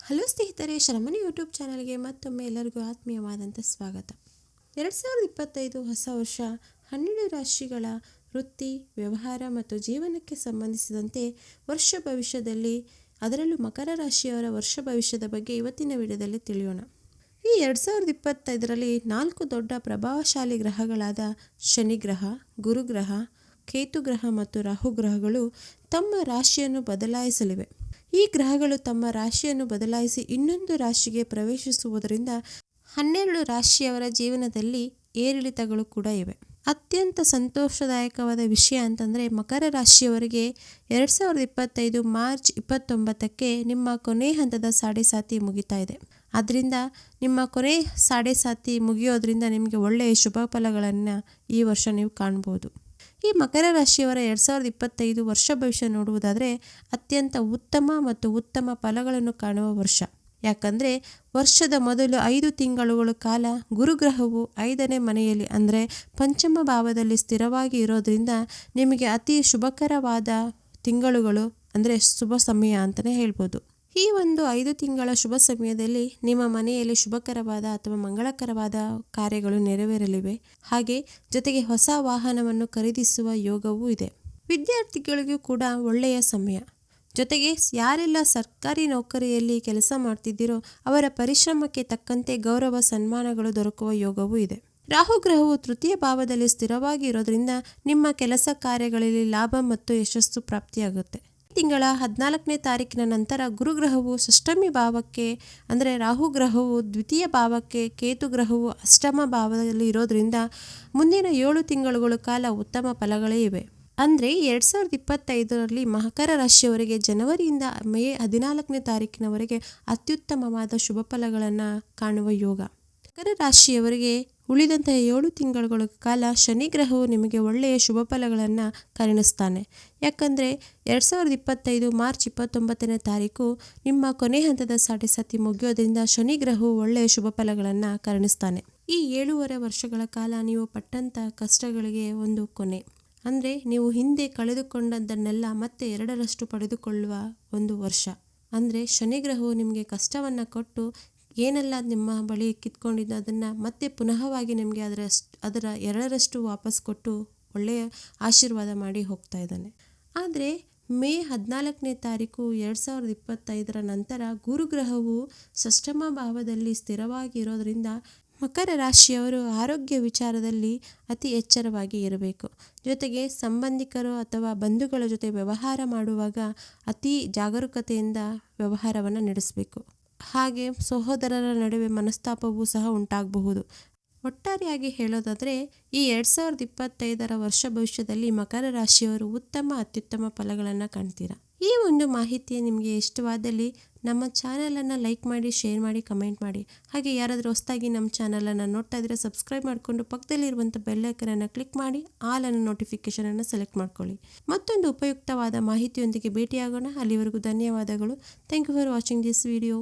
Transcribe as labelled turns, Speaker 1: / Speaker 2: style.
Speaker 1: Hello ಸ್ನೇಹಿತರೆ, ಶರಮನಿ YouTube ಚಾನಲ್ಗೆ ಮತ್ತೊಮ್ಮೆ ಎಲ್ಲರಿಗೂ ಆತ್ಮೀಯವಾದಂಥ ಸ್ವಾಗತ. 2025 ಹೊಸ ವರ್ಷ 12 ರಾಶಿಗಳ ವೃತ್ತಿ, ವ್ಯವಹಾರ ಮತ್ತು ಜೀವನಕ್ಕೆ ಸಂಬಂಧಿಸಿದಂತೆ ವರ್ಷ ಭವಿಷ್ಯದಲ್ಲಿ, ಅದರಲ್ಲೂ ಮಕರ ರಾಶಿಯವರ ವರ್ಷ ಭವಿಷ್ಯದ ಬಗ್ಗೆ ಇವತ್ತಿನ ವಿಡಿಯೋದಲ್ಲಿ ತಿಳಿಯೋಣ. ಈ 2025ರಲ್ಲಿ 4 ದೊಡ್ಡ ಪ್ರಭಾವಶಾಲಿ ಗ್ರಹಗಳಾದ ಶನಿಗ್ರಹ, ಗುರುಗ್ರಹ, ಕೇತುಗ್ರಹ ಮತ್ತು ರಾಹುಗ್ರಹಗಳು ತಮ್ಮ ರಾಶಿಯನ್ನು ಬದಲಾಯಿಸಲಿವೆ. ಈ ಗ್ರಹಗಳು ತಮ್ಮ ರಾಶಿಯನ್ನು ಬದಲಾಯಿಸಿ ಇನ್ನೊಂದು ರಾಶಿಗೆ ಪ್ರವೇಶಿಸುವುದರಿಂದ 12 ರಾಶಿಯವರ ಜೀವನದಲ್ಲಿ ಏರಿಳಿತಗಳು ಕೂಡ ಇವೆ. ಅತ್ಯಂತ ಸಂತೋಷದಾಯಕವಾದ ವಿಷಯ ಅಂತಂದರೆ, ಮಕರ ರಾಶಿಯವರಿಗೆ 2025 ಮಾರ್ಚ್ 29ಕ್ಕೆ ನಿಮ್ಮ ಕೊನೆ ಹಂತದ ಸಾಡೆ ಮುಗಿತಾ ಇದೆ. ಆದ್ದರಿಂದ ನಿಮ್ಮ ಕೊನೆ ಸಾಡೆ ಮುಗಿಯೋದ್ರಿಂದ ನಿಮಗೆ ಒಳ್ಳೆಯ ಶುಭ ಫಲಗಳನ್ನು ಈ ವರ್ಷ ನೀವು ಕಾಣ್ಬೋದು. ಈ ಮಕರ ರಾಶಿಯವರ 2025 ವರ್ಷ ಭವಿಷ್ಯ ನೋಡುವುದಾದರೆ ಅತ್ಯಂತ ಉತ್ತಮ ಮತ್ತು ಉತ್ತಮ ಫಲಗಳನ್ನು ಕಾಣುವ ವರ್ಷ. ಯಾಕಂದರೆ ವರ್ಷದ ಮೊದಲು 5 ತಿಂಗಳುಗಳ ಕಾಲ ಗುರುಗ್ರಹವು 5ನೇ ಮನೆಯಲ್ಲಿ ಅಂದರೆ ಪಂಚಮ ಭಾವದಲ್ಲಿ ಸ್ಥಿರವಾಗಿ ಇರೋದ್ರಿಂದ ನಿಮಗೆ ಅತಿ ಶುಭಕರವಾದ ತಿಂಗಳುಗಳು ಅಂದರೆ ಶುಭ ಸಮಯ ಅಂತಲೇ ಹೇಳ್ಬೋದು. ಈ ಒಂದು 5 ತಿಂಗಳ ಶುಭ ಸಮಯದಲ್ಲಿ ನಿಮ್ಮ ಮನೆಯಲ್ಲಿ ಶುಭಕರವಾದ ಅಥವಾ ಮಂಗಳಕರವಾದ ಕಾರ್ಯಗಳು ನೆರವೇರಲಿವೆ. ಹಾಗೆ ಜೊತೆಗೆ ಹೊಸ ವಾಹನವನ್ನು ಖರೀದಿಸುವ ಯೋಗವೂ ಇದೆ. ವಿದ್ಯಾರ್ಥಿಗಳಿಗೂ ಕೂಡ ಒಳ್ಳೆಯ ಸಮಯ. ಜೊತೆಗೆ ಯಾರೆಲ್ಲ ಸರ್ಕಾರಿ ನೌಕರಿಯಲ್ಲಿ ಕೆಲಸ ಮಾಡ್ತಿದ್ದೀರೋ ಅವರ ಪರಿಶ್ರಮಕ್ಕೆ ತಕ್ಕಂತೆ ಗೌರವ ಸನ್ಮಾನಗಳು ದೊರಕುವ ಯೋಗವೂ ಇದೆ. ರಾಹುಗ್ರಹವು ತೃತೀಯ ಭಾವದಲ್ಲಿ ಸ್ಥಿರವಾಗಿ ಇರೋದ್ರಿಂದ ನಿಮ್ಮ ಕೆಲಸ ಕಾರ್ಯಗಳಲ್ಲಿ ಲಾಭ ಮತ್ತು ಯಶಸ್ಸು ಪ್ರಾಪ್ತಿಯಾಗುತ್ತೆ. ತಿಂಗಳ 14ನೇ ತಾರೀಕಿನ ನಂತರ ಗುರುಗ್ರಹವು ಷಷ್ಠಮಿ ಭಾವಕ್ಕೆ ಅಂದರೆ ರಾಹುಗ್ರಹವು ದ್ವಿತೀಯ ಭಾವಕ್ಕೆ, ಕೇತುಗ್ರಹವು ಅಷ್ಟಮ ಭಾವದಲ್ಲಿ ಇರೋದ್ರಿಂದ ಮುಂದಿನ 7 ತಿಂಗಳುಗಳ ಕಾಲ ಉತ್ತಮ ಫಲಗಳೇ ಇವೆ. ಅಂದರೆ 2025ರಲ್ಲಿ ಮಕರ ರಾಶಿಯವರಿಗೆ ಜನವರಿಯಿಂದ ಮೇ 14ನೇ ತಾರೀಕಿನವರೆಗೆ ಅತ್ಯುತ್ತಮವಾದ ಶುಭ ಫಲಗಳನ್ನು ಕಾಣುವ ಯೋಗ. ಮಕರ ರಾಶಿಯವರಿಗೆ ಉಳಿದಂತಹ 7 ತಿಂಗಳುಗಳ ಕಾಲ ಶನಿಗ್ರಹವು ನಿಮಗೆ ಒಳ್ಳೆಯ ಶುಭ ಫಲಗಳನ್ನು ಕರುಣಿಸ್ತಾನೆ. ಯಾಕಂದರೆ 2025 ಮಾರ್ಚ್ 29ನೇ ತಾರೀಕು ನಿಮ್ಮ ಕೊನೆ ಹಂತದ ಸಾಡೆ ಮುಗಿಯೋದ್ರಿಂದ ಶನಿಗ್ರಹವು ಒಳ್ಳೆಯ ಶುಭ ಫಲಗಳನ್ನು ಕರುಣಿಸ್ತಾನೆ. ಈ 7.5 ವರ್ಷಗಳ ಕಾಲ ನೀವು ಪಟ್ಟಂಥ ಕಷ್ಟಗಳಿಗೆ ಒಂದು ಕೊನೆ. ಅಂದರೆ ನೀವು ಹಿಂದೆ ಕಳೆದುಕೊಂಡದ್ದನ್ನೆಲ್ಲ ಮತ್ತೆ 2ರಷ್ಟು ಪಡೆದುಕೊಳ್ಳುವ ಒಂದು ವರ್ಷ. ಅಂದರೆ ಶನಿಗ್ರಹವು ನಿಮಗೆ ಕಷ್ಟವನ್ನು ಕೊಟ್ಟು ಏನೆಲ್ಲ ನಿಮ್ಮ ಬಳಿ ಕಿತ್ಕೊಂಡಿದ್ದು ಅದನ್ನು ಮತ್ತೆ ಪುನಃವಾಗಿ ನಿಮಗೆ ಅದರ 2ರಷ್ಟು ವಾಪಸ್ ಕೊಟ್ಟು ಒಳ್ಳೆಯ ಆಶೀರ್ವಾದ ಮಾಡಿ ಹೋಗ್ತಾ ಇದ್ದಾನೆ. ಆದರೆ ಮೇ 14ನೇ ತಾರೀಕು 2025ರ ನಂತರ ಗುರುಗ್ರಹವು ಷಷ್ಠಮ ಭಾವದಲ್ಲಿ ಸ್ಥಿರವಾಗಿ ಇರೋದರಿಂದ ಮಕರ ರಾಶಿಯವರು ಆರೋಗ್ಯ ವಿಚಾರದಲ್ಲಿ ಅತಿ ಎಚ್ಚರವಾಗಿ ಇರಬೇಕು. ಜೊತೆಗೆ ಸಂಬಂಧಿಕರು ಅಥವಾ ಬಂಧುಗಳ ಜೊತೆ ವ್ಯವಹಾರ ಮಾಡುವಾಗ ಅತಿ ಜಾಗರೂಕತೆಯಿಂದ ವ್ಯವಹಾರವನ್ನು ನಡೆಸಬೇಕು. ಹಾಗೆ ಸಹೋದರರ ನಡುವೆ ಮನಸ್ತಾಪವೂ ಸಹ ಉಂಟಾಗಬಹುದು. ಒಟ್ಟಾರೆಯಾಗಿ ಹೇಳೋದಾದರೆ ಈ 2025ರ ವರ್ಷ ಭವಿಷ್ಯದಲ್ಲಿ ಮಕರ ರಾಶಿಯವರು ಅತ್ಯುತ್ತಮ ಫಲಗಳನ್ನು ಕಾಣ್ತೀರಾ. ಈ ಒಂದು ಮಾಹಿತಿ ನಿಮಗೆ ಇಷ್ಟವಾದಲ್ಲಿ ನಮ್ಮ ಚಾನಲನ್ನು ಲೈಕ್ ಮಾಡಿ, ಶೇರ್ ಮಾಡಿ, ಕಮೆಂಟ್ ಮಾಡಿ. ಹಾಗೆ ಯಾರಾದರೂ ಹೊಸದಾಗಿ ನಮ್ಮ ಚಾನಲನ್ನು ನೋಡ್ತಾ ಇದ್ದರೆ ಸಬ್ಸ್ಕ್ರೈಬ್ ಮಾಡಿಕೊಂಡು ಪಕ್ಕದಲ್ಲಿರುವಂಥ ಬೆಲ್ ಐಕನನ್ನು ಕ್ಲಿಕ್ ಮಾಡಿ ಆಲ್ ಅನ್ನೋ ನೋಟಿಫಿಕೇಷನನ್ನು ಸೆಲೆಕ್ಟ್ ಮಾಡ್ಕೊಳ್ಳಿ. ಮತ್ತೊಂದು ಉಪಯುಕ್ತವಾದ ಮಾಹಿತಿಯೊಂದಿಗೆ ಭೇಟಿಯಾಗೋಣ. ಅಲ್ಲಿವರೆಗೂ ಧನ್ಯವಾದಗಳು. Thank you for watching this video.